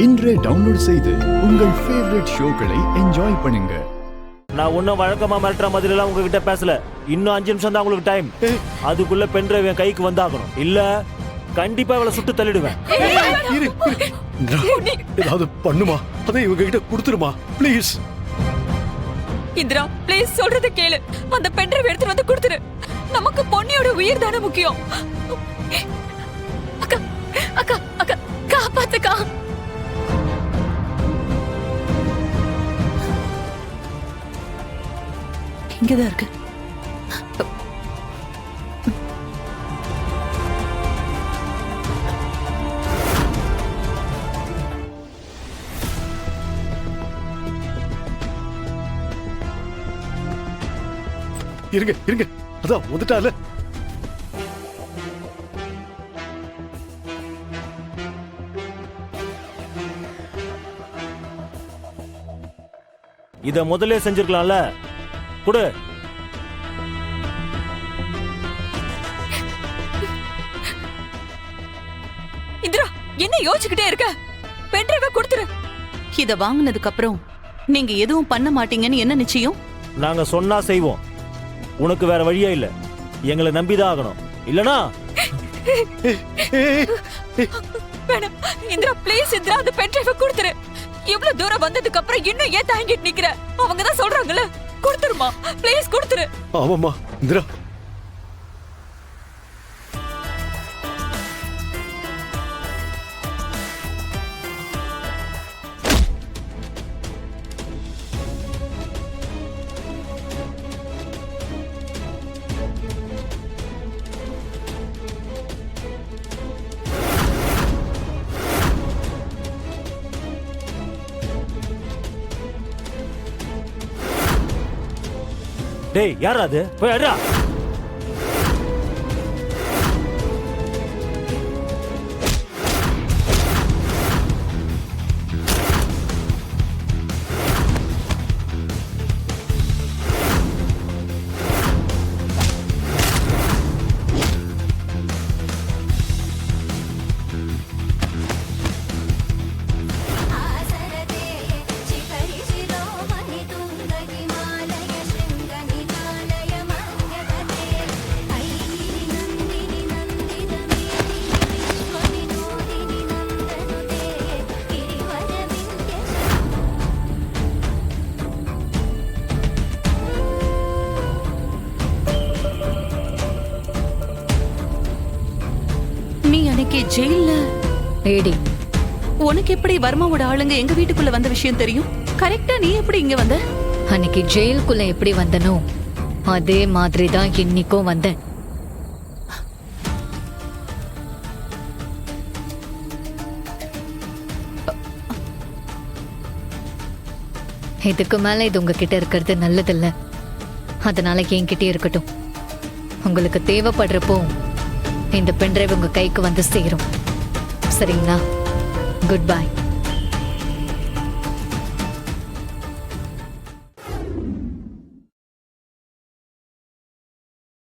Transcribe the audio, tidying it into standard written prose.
இன்றே டவுன்லோட் செய்து உங்கள் ஃபேவரட் ஷோக்களை என்ஜாய் பண்ணுங்க. நான் ஒன்னும் வழக்கமா மிரட்டுற மாதிரி எல்லாம் உங்ககிட்ட பேசல. இன்னும் 5 நிமிஷம் தான் உங்களுக்கு டைம். அதுக்குள்ள பென்ட்ரைவ் என் கைக்கு வந்தாகணும். இல்ல கண்டிப்பா இவளை சுட்டு தள்ளிடுவேன். ஏதாவது பண்ணுமா? அதை இவங்க கிட்ட கொடுத்துருமா ப்ளீஸ். இந்திரா ப்ளீஸ் சொல்றத கேளு. அந்த பென்ட்ரைவ் எடுத்து வந்து கொடுத்துரு. நமக்கு பொன்னியோட உயிர் தானே முக்கியம். அக்கா அக்கா அக்கா காப்பாத்துக்கா. இங்கதான் இருக்கு. இருங்க இருங்க, அதான் வந்துட்டால. இத முதல்ல செஞ்சிருக்கலாம்ல. குடு. இந்திரா என்ன யோசிச்சுக்கிட்டே இருக்க? பென்ட்ரைவ் கொடுத்துரு. இத வாங்குனதுக்கு அப்புறம் நீங்க எதுவும் பண்ண மாட்டீங்கன்னு என்ன நிச்சயம்? நாங்க சொன்னா செய்வோம். உனக்கு வேற வழியே இல்ல. எங்களை நம்பிதான் ஆகணும். இல்லனா வேணாம் இந்திரா ப்ளீஸ். இந்திரா அந்த பென்ட்ரைவ் கொடுத்துரு. இவ்வளவு தூரம் வந்ததுக்கு அப்புறம் இன்னும் ஏன் தாங்கிட்டு நிக்கிற? அவங்க தான் சொல்றாங்கல்ல, கொடுத்துருமா ப்ளீஸ் கொடுத்துரு. ஆமாமா இந்திரா. டேய் யாரா அது? போய் அடா. ஜெயில்ல ஏடி, உனக்கு எப்படி வர்மாவோட ஆளுங்க எங்க வீட்டுக்குள்ள வந்த விஷயம் தெரியும்? கரெக்டா நீ எப்படி இங்க வந்த? அன்னைக்கு ஜெயிலுக்குள்ள எப்படி வந்தனோ அதே மாதிரி தான் இன்னைக்கும் வந்தேன். இதுக்கு மேல இது உங்ககிட்ட இருக்கிறது நல்லதில்ல. அதனால என்கிட்டே இருக்கட்டும். உங்களுக்கு தேவைப்படுறப்போ இந்த பென்ட்ரைவ் உங்க கைக்கு வந்து சேரும். சரிங்களா? Good bye.